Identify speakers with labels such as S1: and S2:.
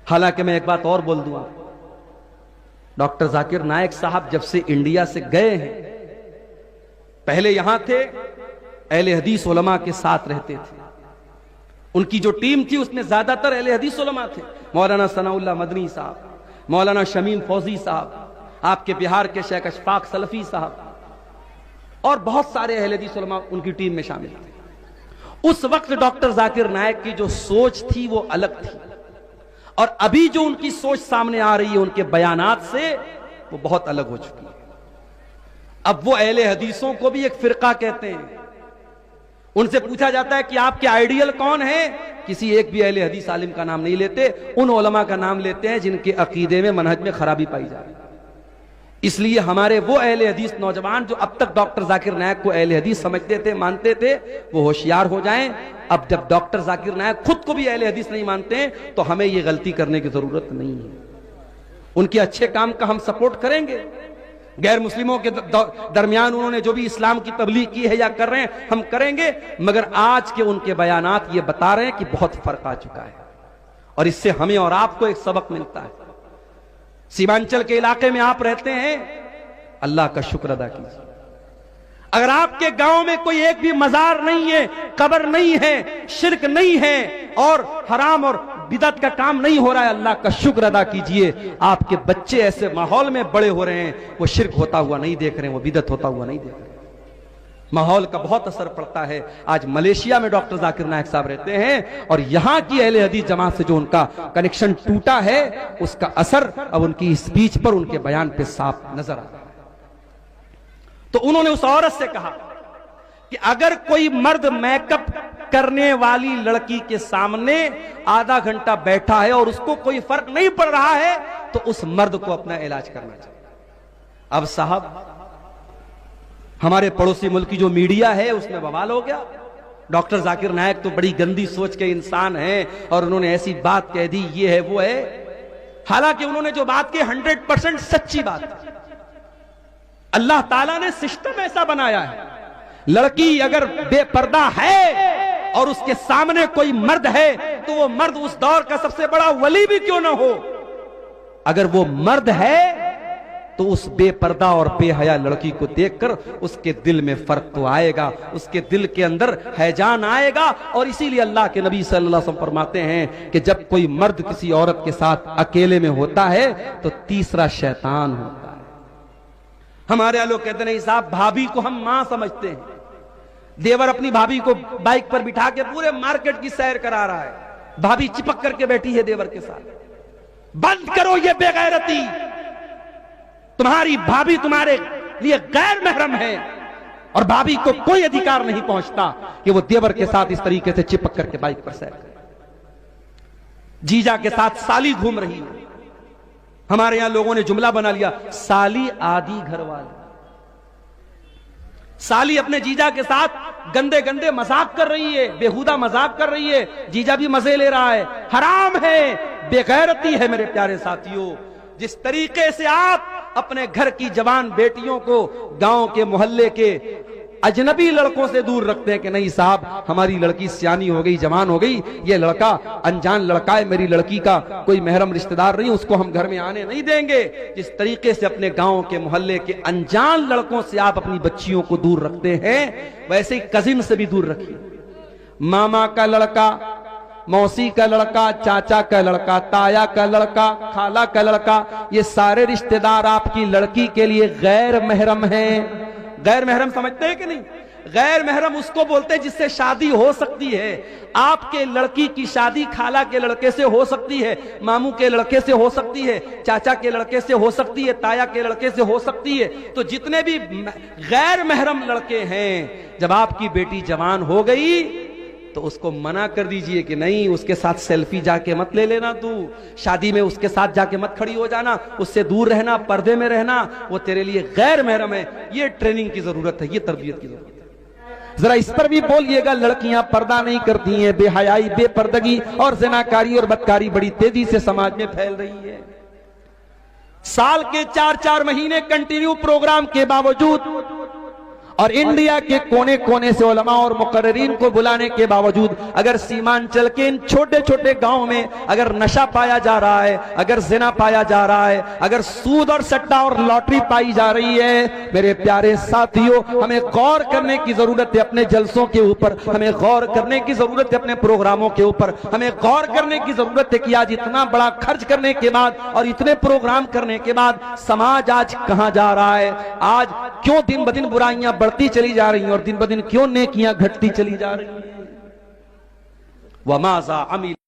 S1: حالانکہ میں ایک بات اور بول دوں، ڈاکٹر ذاکر نائک صاحب جب سے انڈیا سے گئے ہیں، پہلے یہاں تھے، اہل حدیث علماء کے ساتھ رہتے تھے، ان کی جو ٹیم تھی اس میں زیادہ تر اہل حدیث علماء تھے، مولانا ثناء اللہ مدنی صاحب، مولانا شمیم فوزی صاحب، آپ کے بہار کے شیخ اشفاق سلفی صاحب، اور بہت سارے اہل حدیث علماء ان کی ٹیم میں شامل تھے۔ اس وقت ڈاکٹر ذاکر نائک کی جو سوچ تھی وہ الگ تھی، اور ابھی جو ان کی سوچ سامنے آ رہی ہے ان کے بیانات سے، وہ بہت الگ ہو چکی ہے۔ اب وہ اہل حدیثوں کو بھی ایک فرقہ کہتے ہیں، ان سے پوچھا جاتا ہے کہ آپ کے آئیڈیل کون ہیں، کسی ایک بھی اہل حدیث عالم کا نام نہیں لیتے، ان علماء کا نام لیتے ہیں جن کے عقیدے میں منہج میں خرابی پائی جا رہی ہے۔ اس لیے ہمارے وہ اہل حدیث نوجوان جو اب تک ڈاکٹر ذاکر نائک کو اہل حدیث سمجھتے تھے، مانتے تھے، وہ ہوشیار ہو جائیں۔ اب جب ڈاکٹر ذاکر نائک خود کو بھی اہل حدیث نہیں مانتے ہیں تو ہمیں یہ غلطی کرنے کی ضرورت نہیں ہے۔ ان کے اچھے کام کا ہم سپورٹ کریں گے، غیر مسلموں کے درمیان انہوں نے جو بھی اسلام کی تبلیغ کی ہے یا کر رہے ہیں ہم کریں گے، مگر آج کے ان کے بیانات یہ بتا رہے ہیں کہ بہت فرق آ چکا ہے، اور اس سے ہمیں اور آپ کو ایک سبق ملتا ہے۔ سیمانچل کے علاقے میں آپ رہتے ہیں، اللہ کا شکر ادا کیجیے۔ اگر آپ کے گاؤں میں کوئی ایک بھی مزار نہیں ہے، قبر نہیں ہے، شرک نہیں ہے، اور حرام اور بدعت کا کام نہیں ہو رہا ہے، اللہ کا شکر ادا کیجئے۔ آپ کے بچے ایسے ماحول میں بڑے ہو رہے ہیں، وہ شرک ہوتا ہوا نہیں دیکھ رہے ہیں، وہ بدعت ہوتا ہوا نہیں دیکھ رہے ہیں۔ ماحول کا بہت اثر پڑتا ہے۔ آج ملیشیا میں ڈاکٹر ذاکر نائک صاحب رہتے ہیں، اور یہاں کی اہل حدیث جماعت سے جو ان کا کنیکشن ٹوٹا ہے، اس کا اثر اب ان کی سپیچ پر، ان کے بیان پہ صاف نظر آ رہا ہے۔ تو انہوں نے اس عورت سے کہا کہ اگر کوئی مرد میک اپ کرنے والی لڑکی کے سامنے آدھا گھنٹہ بیٹھا ہے اور اس کو کوئی فرق نہیں پڑ رہا ہے تو اس مرد کو اپنا علاج کرنا چاہیے۔ اب صاحب ہمارے پڑوسی ملک کی جو میڈیا ہے اس میں بوال ہو گیا، ڈاکٹر ذاکر نائک تو بڑی گندی سوچ کے انسان ہیں اور انہوں نے ایسی بات کہہ دی، یہ ہے وہ ہے۔ حالانکہ انہوں نے جو بات کی 100% سچی بات ہے۔ اللہ تعالیٰ نے سسٹم ایسا بنایا ہے، لڑکی اگر بے پردہ ہے اور اس کے سامنے کوئی مرد ہے تو وہ مرد اس دور کا سب سے بڑا ولی بھی کیوں نہ ہو، اگر وہ مرد ہے تو اس بے پردہ اور بے حیا لڑکی کو دیکھ کر اس کے دل میں فرق تو آئے گا، اس کے دل کے اندر ہیجان آئے گا۔ اور اسی لیے اللہ کے نبی صلی اللہ علیہ وسلم فرماتے ہیں کہ جب کوئی مرد کسی عورت کے ساتھ اکیلے میں ہوتا ہے تو تیسرا شیطان ہوتا ہے۔ ہمارے یہاں لوگ کہتے ہیں صاحب بھابھی کو ہم ماں سمجھتے ہیں، دیور اپنی بھابھی کو بائک پر بٹھا کے پورے مارکیٹ کی سیر کرا رہا ہے، بھابھی چپک کر کے بیٹھی ہے دیور کے ساتھ۔ بند کرو یہ بے غیرتی، تمہاری بھابھی تمہارے لیے غیر محرم ہے، اور بھابھی کو کوئی ادھیکار نہیں پہنچتا کہ وہ دیور کے ساتھ اس طریقے سے چپک کر کے بائک پر سیر کرے۔ جیجا کے ساتھ سالی گھوم رہی ہے، ہمارے یہاں لوگوں نے جملہ بنا لیا سالی آدھی گھر والی۔ سالی اپنے جیجا کے ساتھ گندے گندے مذاق کر رہی ہے، بیہودہ مذاق کر رہی ہے، جیجا بھی مزے لے رہا ہے، حرام ہے، بے غیرتی ہے میرے پیارے ساتھیوں۔ جس طریقے سے آپ اپنے گھر کی جوان بیٹیوں کو گاؤں کے محلے کے اجنبی لڑکوں سے دور رکھتے ہیں کہ نہیں صاحب ہماری لڑکی سیانی ہو گئی، جوان ہو گئی، یہ لڑکا انجان لڑکا ہے، میری لڑکی کا کوئی محرم رشتہ دار نہیں، اس کو ہم گھر میں آنے نہیں دیں گے۔ جس طریقے سے اپنے گاؤں کے محلے کے انجان لڑکوں سے آپ اپنی بچیوں کو دور رکھتے ہیں، ویسے ہی کزن سے بھی دور رکھیے۔ ماما کا لڑکا، موسی کا لڑکا، چاچا کا لڑکا، تایا کا لڑکا، خالہ کا لڑکا، یہ سارے رشتہ دار آپ کی لڑکی کے لیے غیر محرم ہیں۔ غیر محرم سمجھتے ہیں کہ نہیں؟ غیر محرم اس کو بولتے ہیں جس سے شادی ہو سکتی ہے۔ آپ کے لڑکی کی شادی خالہ کے لڑکے سے ہو سکتی ہے، ماموں کے لڑکے سے ہو سکتی ہے، چاچا کے لڑکے سے ہو سکتی ہے، تایا کے لڑکے سے ہو سکتی ہے۔ تو جتنے بھی غیر محرم لڑکے ہیں، جب آپ کی بیٹی جوان ہو گئی تو اس کو منع کر دیجئے کہ نہیں اس کے ساتھ سیلفی جا کے مت لے لینا، تو شادی میں اس کے ساتھ جا کے مت کھڑی ہو جانا، اس سے دور رہنا، پردے میں رہنا، وہ تیرے لیے غیر محرم ہے۔ یہ ٹریننگ کی ضرورت ہے، یہ تربیت کی ضرورت ہے۔ ذرا اس پر بھی بولیے گا، لڑکیاں پردہ نہیں کرتی ہیں، بے حیائی، بے پردگی اور زناکاری اور بدکاری بڑی تیزی سے سماج میں پھیل رہی ہے۔ سال کے 4 مہینے کنٹینیو پروگرام کے باوجود اور انڈیا کے کونے کونے سے علماء اور مقررین کو بلانے کے باوجود اگر سیمانچل کے ان چھوٹے چھوٹے گاؤں میں اگر نشہ پایا جا رہا ہے، اگر زنا پایا جا رہا ہے، اگر سود اور سٹا اور لاٹری پائی جا رہی ہے، میرے پیارے ساتھیوں، ہمیں غور کرنے کی ضرورت ہے اپنے جلسوں کے اوپر، ہمیں غور کرنے کی ضرورت ہے اپنے پروگراموں کے اوپر، ہمیں غور کرنے کی ضرورت ہے کہ آج اتنا بڑا خرچ کرنے کے بعد اور اتنے پروگرام کرنے کے بعد سماج آج کہاں جا رہا ہے؟ آج کیوں دن بدن برائیاں بڑھتی چلی جا رہی ہیں اور دن بدن کیوں نیکیاں گھٹتی چلی جا رہی ہیں؟ وَمَاذَا عَمِلَ